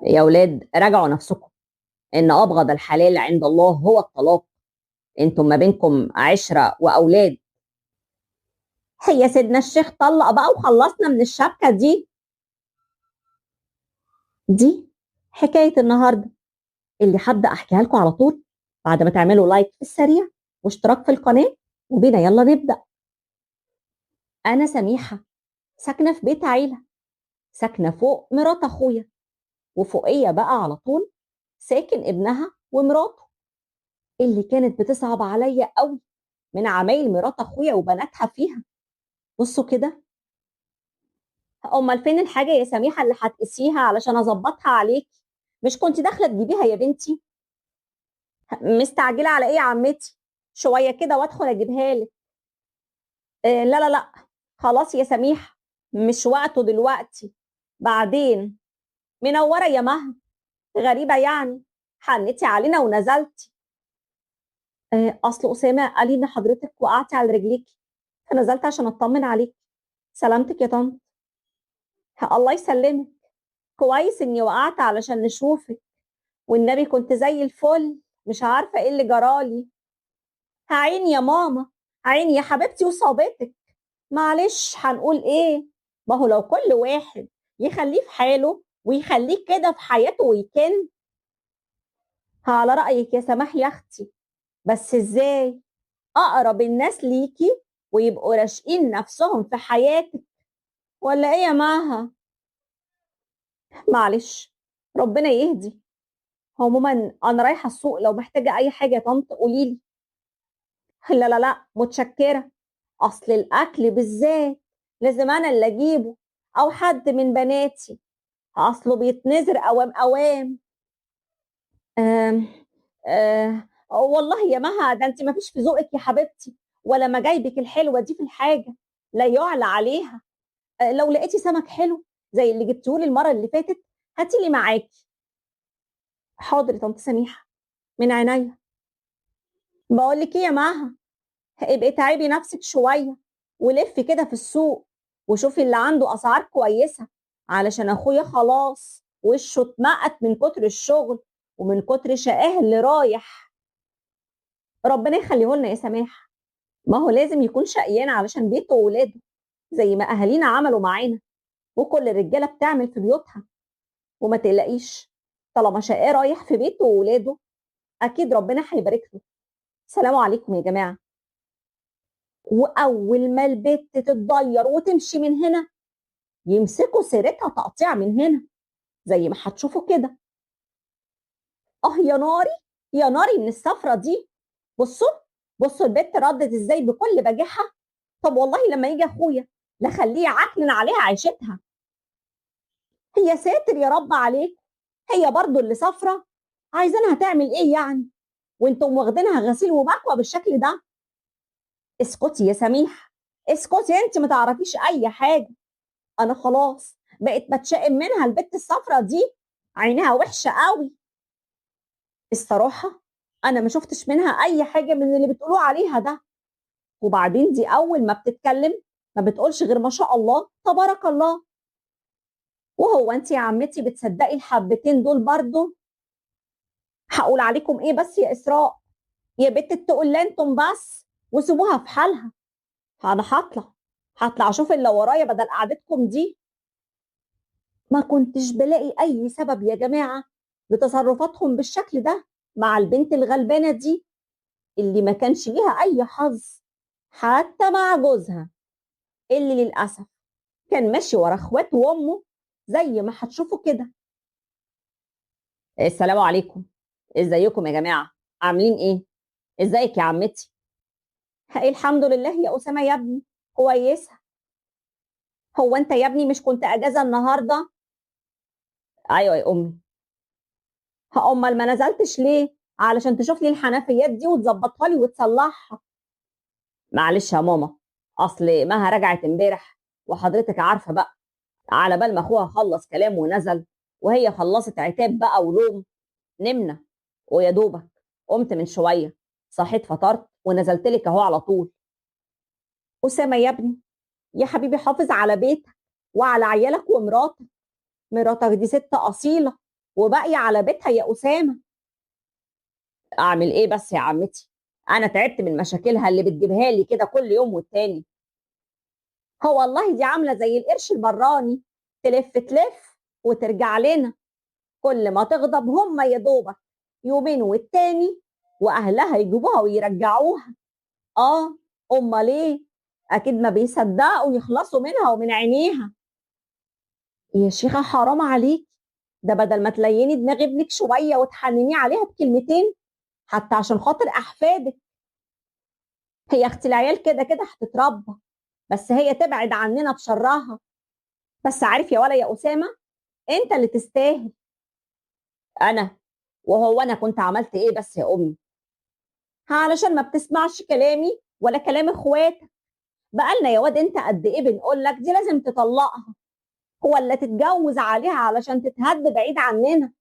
يا ولاد راجعوا نفسكم، ان ابغض الحلال عند الله هو الطلاق. انتم ما بينكم عشره واولاد. هي سيدنا الشيخ طلق بقى وخلصنا من الشبكه دي حكايه النهارده اللي هبدا احكيها لكم على طول بعد ما تعملوا لايك في السريع واشتراك في القناه، وبينا يلا نبدا. انا سميحه، ساكنه في بيت عيله، ساكنه فوق مرات اخويا، وفوقيه بقى على طول ساكن ابنها ومراته اللي كانت بتصعب عليا قوي من عمايل مرات اخويا وبناتها فيها. بصوا كده، امال فين الحاجه يا سميحه اللي هتقيسيها علشان اظبطها عليك؟ مش كنت داخله تجيبيها يا بنتي؟ مستعجله على ايه يا عمتي؟ شويه كده وادخل اجيبها لك. لا لا لا، خلاص يا سميحه، مش وقته دلوقتي، بعدين. منوره يا مها، غريبه يعني، حنتي علينا ونزلتي. اصل اسامه قال لي ان حضرتك وقعتي على رجليكي، فنزلت عشان اطمن عليك. سلامتك يا طنط. الله يسلمك، كويس اني وقعت علشان نشوفك، والنبي كنت زي الفل، مش عارفه ايه اللي جرالي. عيني يا ماما، عيني يا حبيبتي وصابتك. معلش هنقول ايه؟ ما هو لو كل واحد يخليه في حاله ويخليه كده في حياته ويكن. على رأيك يا سماح يا اختي، بس ازاي اقرب الناس ليكي ويبقوا راشقين نفسهم في حياتك؟ ولا ايه يا ماها؟ معلش، ربنا يهدي. عموما انا رايحه السوق، لو محتاجه اي حاجه يا طنط قولي لي. لا لا لا متشكره، اصل الاكل بالذات لازم انا اللي اجيبه او حد من بناتي، اصله بيتنزر اوام اوام. آم والله يا مها، ده انت ما فيش في ذوقك يا حبيبتي، ولا ما جايبك الحلوه دي في الحاجه، لا يعلى عليها. لو لقيتي سمك حلو زي اللي جبتهولي المره اللي فاتت هاتي لي معاكي. حاضر يا طنط سميحه، من عينيا. بقول لك ايه يا مها، ابقي تعبي نفسك شويه ولفي كده في السوق وشوفي اللي عنده اسعار كويسه، علشان اخويا خلاص وشه اتمقت من كتر الشغل ومن كتر شقاه اللي رايح. ربنا يخليه لنا يا سماح، ما هو لازم يكون شقيان علشان بيته وولاده، زي ما اهالينا عملوا معانا، وكل الرجاله بتعمل في بيوتها. وما تقلقيش، طالما شقاه رايح في بيته وولاده اكيد ربنا هيبارك له. سلام عليكم يا جماعه. واول ما البت تتضير وتمشي من هنا يمسكوا سيرتها تقطيع من هنا، زي ما هتشوفوا كده. اه يا ناري، يا ناري من السفره دي. بصوا، بصوا البت ردت ازاي بكل بجاحه. طب والله لما يجي اخويا لا خليه يعكنن عليها عيشتها. هي ساتر يا رب عليك، هي برضو اللي سفره، عايزينها تعمل ايه يعني؟ وانتم واخدينها غسيل ومكوى بالشكل ده. اسكتي يا سميح، اسكتي، انت ما تعرفيش اي حاجه. انا خلاص بقيت بتشائم منها البت الصفرة دي، عينها وحشه قوي. الصراحه انا ما شفتش منها اي حاجه من اللي بتقولوا عليها ده. وبعدين دي اول ما بتتكلم ما بتقولش غير ما شاء الله تبارك الله. وهو انت يا عمتي بتصدقي الحبتين دول برضو؟ هقول عليكم ايه بس يا اسراء؟ يا بت تقول انتم بس وسيبوها في حالها. انا هطلع اشوف اللي ورايا بدل قعدتكم دي. ما كنتش بلاقي اي سبب يا جماعه لتصرفاتهم بالشكل ده مع البنت الغلبانه دي، اللي ما كانش ليها اي حظ حتى مع جوزها، اللي للاسف كان ماشي ورا اخواته وامه زي ما هتشوفوا كده. السلام عليكم، ازيكم يا جماعه؟ عاملين ايه؟ ازيك يا عمتي؟ الحمد لله يا اسامه يا ابني، كويسه. هو انت يا ابني مش كنت اجازه النهارده؟ ايوه يا امي. امال ما نزلتش ليه علشان تشوف لي الحنفيات دي وتظبطها لي وتصلحها؟ معلش يا ماما، اصل مها رجعت امبارح وحضرتك عارفه بقى، على بال ما اخوها خلص كلام ونزل وهي خلصت عتاب بقى ولوم، نمنا. ويا دوبك قمت من شويه، صحيت فطرت ونزلت لك اهو على طول. اسامه يا ابني، يا حبيبي حافظ على بيتك وعلى عيالك ومراتك. مراتك دي ست اصيله وباقية على بيتها يا أسامة. أعمل إيه بس يا عمتي؟ أنا تعبت من مشاكلها اللي بتجيبها لي كده كل يوم والتاني. هو والله دي عاملة زي القرش المراني، تلف تلف وترجع لنا. كل ما تغضب هم يا دوبك يومين والتاني وأهلها يجيبوها ويرجعوها. آه، أمال إيه؟ أكيد ما بيصدقوا يخلصوا منها ومن عينيها. يا شيخة حرام عليك، ده بدل ما تليني دماغ ابنك شوية وتحنني عليها بكلمتين حتى عشان خاطر أحفادك. هي أختي العيال كده كده هتتربى، بس هي تبعد عننا بشرها. بس عارف يا ولا يا أسامة، أنت اللي تستاهل. أنا؟ وهو أنا كنت عملت إيه بس يا أمي؟ علشان ما بتسمعش كلامي ولا كلام إخواتك. بقالنا يا واد أنت قد إيه بنقول لك دي لازم تطلقها، هو اللي تتجوز عليها علشان تتهد بعيد عننا.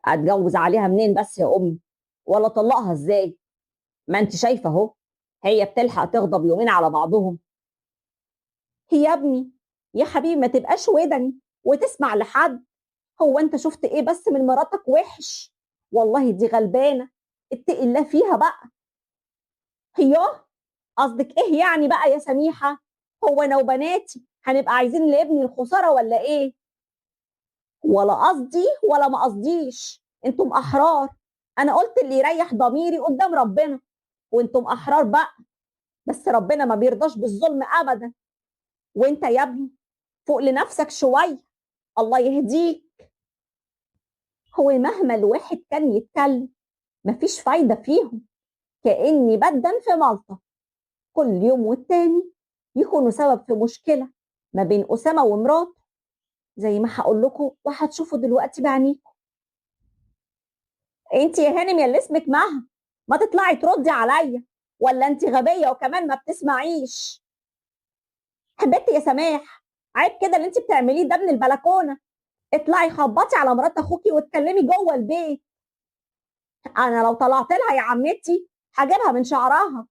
اتجوز عليها منين بس يا امي؟ ولا طلقها ازاي؟ ما انت شايفه اهو، هي بتلحق تغضب يومين على بعضهم. هي يا ابني، يا حبيبي ما تبقاش ودني وتسمع لحد. هو انت شفت ايه بس من مراتك وحش؟ والله دي غلبانه، اتقي الله فيها بقى. هي قصدك ايه يعني بقى يا سميحه؟ هو انا وبناتي هنبقى عايزين لابني الخساره ولا ايه؟ ولا قصدي ولا ما قصديش، انتم احرار. انا قلت اللي يريح ضميري قدام ربنا، وانتم احرار بقى. بس ربنا ما بيرضاش بالظلم ابدا. وانت يا ابني فوق لنفسك شويه، الله يهديك. هو مهما الواحد كان يتكلم مفيش فايده فيهم، كاني بدن في ملطه. كل يوم والتاني يكونوا سبب في مشكله ما بين اسامه ومراته، زي ما هقول لكم وهتشوفوا دلوقتي بعينيكم. انت يا هانم يا اللي اسمك مها، ما تطلعي تردي عليا، ولا انت غبيه وكمان ما بتسمعيش؟ حبيبتي يا سماح، عيب كده اللي انت بتعمليه ده من البلكونه. اطلعي خبطي على مرات اخوكي واتكلمي جوه البيت. انا لو طلعت لها يا عمتي هجيبها من شعرها.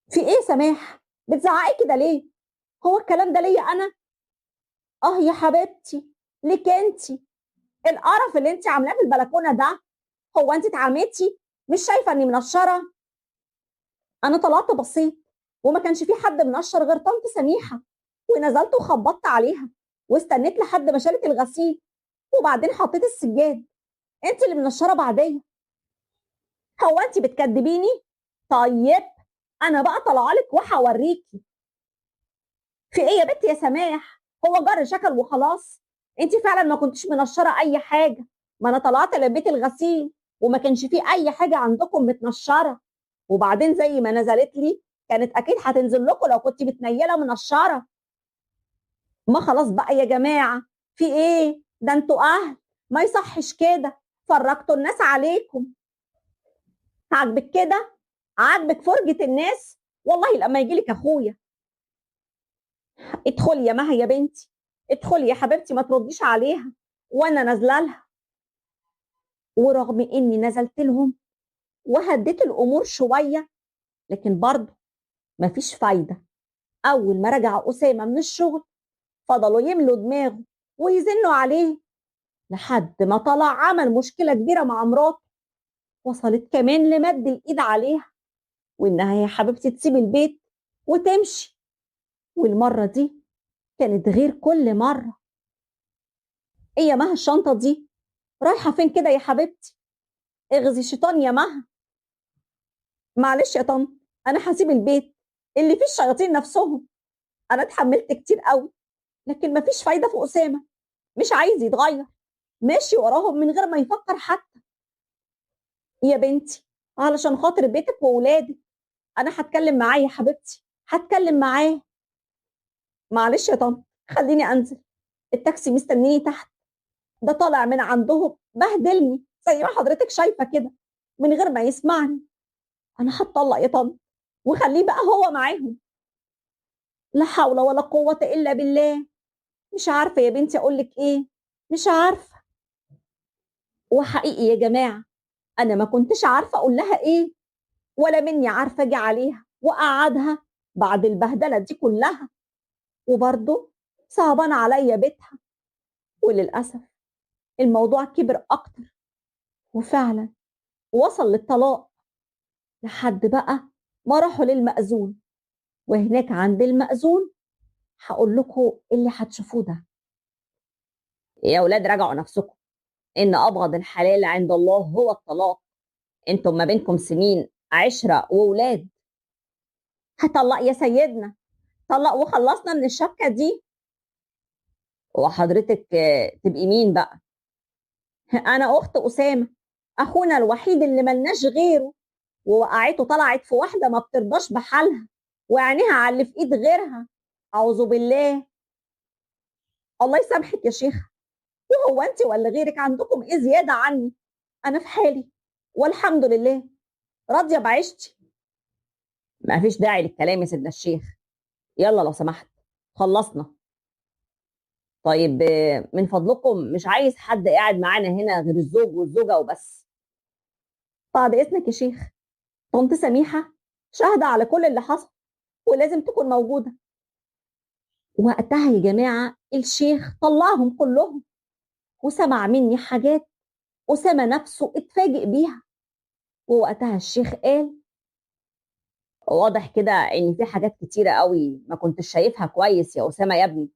في ايه يا سماح؟ بتزعقي كده ليه؟ هو الكلام ده ليا انا؟ اه يا حبيبتي، ليك انت. القرف اللي انت عاملاه في البلكونه ده، هو انت اتعميتي؟ مش شايفه اني منشره؟ انا طلعت بسيط وما كانش في حد منشر غير طنط سميحه، ونزلت وخبطت عليها واستنيت لحد ما شالت الغسيل، وبعدين حطيت السجاد. انت اللي منشره بعديه. هو انت بتكدبيني؟ طيب انا بقى طالعه لك وهوريكي. في ايه يا بنت يا سماح؟ هو جر شكل وخلاص. انت فعلا ما كنتش منشره اي حاجه، ما انا طلعت لبيت الغسيل وما كانش فيه اي حاجه عندكم متنشره. وبعدين زي ما نزلت لي كانت اكيد هتنزل لكم لو كنت متنيله منشره. ما خلاص بقى يا جماعه، في ايه؟ ده انتوا اهل، ما يصحش كده. فرجتوا الناس عليكم. عاجبك كده؟ عاجبك فرجه الناس؟ والله لما يجي لك اخويا. ادخلي يا مها يا بنتي، ادخلي يا حبيبتي، ما ترديش عليها وانا نازله لها. ورغم اني نزلت لهم وهديت الامور شويه، لكن برضه مفيش فايده. اول ما رجع اسامه من الشغل فضلوا يملوا دماغه ويزنوا عليه لحد ما طلع عمل مشكله كبيره مع مراته، وصلت كمان لمد الايد عليها وانها يا حبيبتي تسيب البيت وتمشي. والمره دي كانت غير كل مره. ايه يا مها الشنطه دي؟ رايحه فين كده يا حبيبتي؟ اغزي الشيطان يا مها. معلش يا طنط، انا هسيب البيت اللي فيه الشياطين نفسهم. انا اتحملت كتير قوي، لكن مفيش فايده في اسامه، مش عايز يتغير، ماشي وراهم من غير ما يفكر حتى. يا بنتي علشان خاطر بيتك وولادك انا هتكلم معاه يا حبيبتي، هتكلم معاه. معلش يا طنط، خليني انزل، التاكسي مستنيني تحت، ده طالع من عندهم بهدلني زي ما حضرتك شايفه كده من غير ما يسمعني. انا هتطلق يا طنط، وخليه بقى هو معاهم. لا حول ولا قوه الا بالله. مش عارفه يا بنتي اقول لك ايه، مش عارفه. وحقيقي يا جماعه انا ما كنتش عارفه اقول لها ايه، ولا مني عارفه اجي عليها واقعدها بعد البهدله دي كلها. وبرضه صعبان عليا بيتها، وللاسف الموضوع كبر أكتر، وفعلا وصل للطلاق، لحد بقى ما راحوا للمأذون. وهناك عند المأذون هقول لكم اللي هتشوفوه ده. يا ولاد راجعوا نفسكم، إن أبغض الحلال عند الله هو الطلاق. انتم ما بينكم سنين عشرة وولاد. هطلق يا سيدنا، طلق وخلصنا من الشبكة دي. وحضرتك تبقي مين بقى؟ أنا أخت أسامة، أخونا الوحيد اللي ملناش غيره، ووقعته طلعت في واحدة ما بترضاش بحالها، وعينيها على اللي في إيد غيرها. أعوذ بالله. الله يسامحك يا شيخ، وهو أنت ولا غيرك عندكم إيه زيادة عني؟ أنا في حالي والحمد لله، راضية بعيشتي. ما فيش داعي للكلام يا سيدنا الشيخ، يلا لو سمحت خلصنا. طيب من فضلكم مش عايز حد قاعد معانا هنا غير الزوج والزوجة وبس. بعد إذنك يا شيخ، طنط سميحة شاهدة على كل اللي حصل ولازم تكون موجودة. وقتها يا جماعة الشيخ طلعهم كلهم، وسمع مني حاجات أسامة نفسه اتفاجئ بيها. ووقتها الشيخ قال: واضح كده إن في حاجات كتيرة قوي ما كنتش شايفها كويس يا أسامة يا ابني.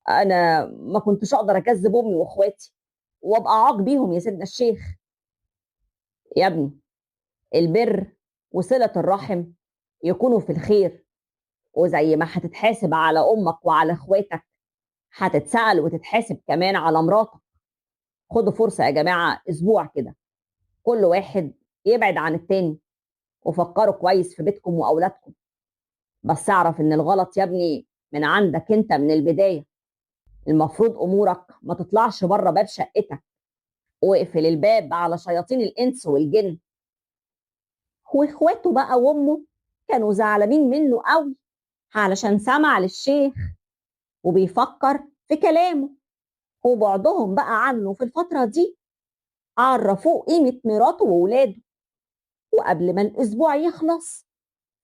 أنا ما كنتش أقدر أكذب أمي وإخواتي وأبقى عاق بيهم يا سيدنا الشيخ. يا ابني، البر وصلة الرحم يكونوا في الخير، وزي ما هتتحاسب على أمك وعلى إخواتك هتتسأل وتتحاسب كمان على مراتك. خدوا فرصة يا جماعة أسبوع كده، كل واحد يبعد عن التاني، وفكروا كويس في بيتكم وأولادكم. بس اعرف إن الغلط يا ابني من عندك أنت من البداية. المفروض أمورك ما تطلعش بره باب شقتك، واقفل الباب على شياطين الإنس والجن. واخواته بقى وامه كانوا زعلانين منه قوي، علشان سمع للشيخ وبيفكر في كلامه. وبعدهم بقى عنه في الفترة دي عرفوه قيمة مراته وولاده. وقبل ما الأسبوع يخلص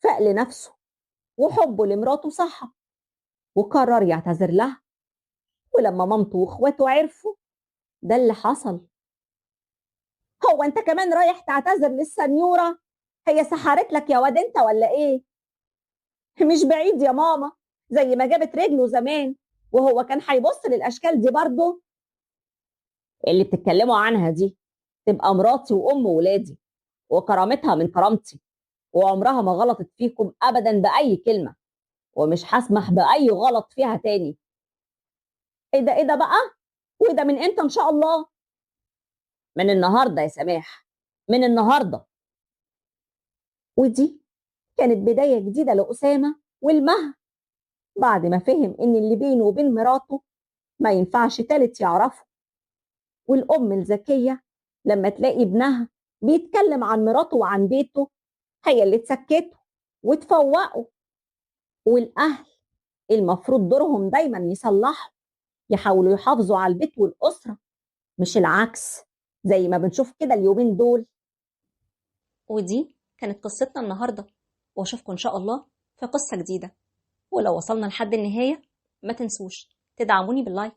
فاق لنفسه، وحبه لمراته صحى، وقرر يعتذر لها. ولما مامته واخواته عرفوا ده اللي حصل: هو انت كمان رايح تعتذر للسنيورة؟ هي سحرت لك يا واد انت ولا ايه؟ مش بعيد يا ماما، زي ما جابت رجله زمان وهو كان هيبص للاشكال دي برضه. اللي بتتكلموا عنها دي تبقى مراتي وام ولادي، وكرامتها من كرامتي، وعمرها ما غلطت فيكم ابدا باي كلمه، ومش هسمح باي غلط فيها تاني. ايه ده ايه ده بقى؟ وده من امتى ان شاء الله؟ من النهارده يا سماح، من النهارده. ودي كانت بدايه جديده لاسامه والمها، بعد ما فهم ان اللي بينه وبين مراته ما ينفعش تالت يعرفه. والأم الذكية لما تلاقي ابنها بيتكلم عن مراته وعن بيته هي اللي تسكته وتفوقه. والأهل المفروض دورهم دايما يصلحوا، يحاولوا يحافظوا على البيت والأسرة، مش العكس زي ما بنشوف كده اليومين دول. ودي كانت قصتنا النهاردة، واشوفكم إن شاء الله في قصة جديدة. ولو وصلنا لحد النهاية ما تنسوش تدعموني باللايك.